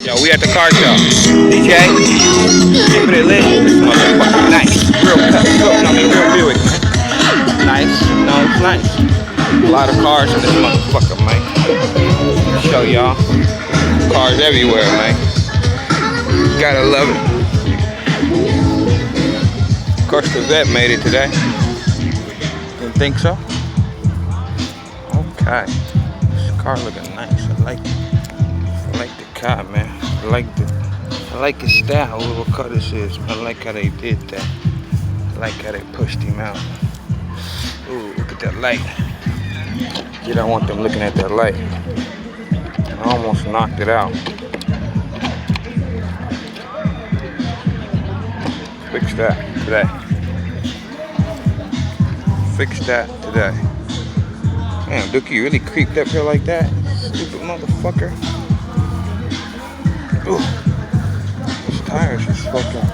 Yo, we at the car show. DJ, keep it lit. This motherfucker nice. Real Buick, man. Nice. No, it's nice. A lot of cars in this motherfucker, man. Show y'all. Cars everywhere, man. Gotta love it. Of course, the vet made it today. Didn't think so? Okay. This car looking nice. I like the car, man. I like his style, little cut this is. I like how they did that. I like how they pushed him out. Ooh, look at that light. You don't want them looking at that light. I almost knocked it out. Fix that today. Fix that today. Damn, Dookie really creeped up here like that? Stupid motherfucker. Ooh. These tires is fucking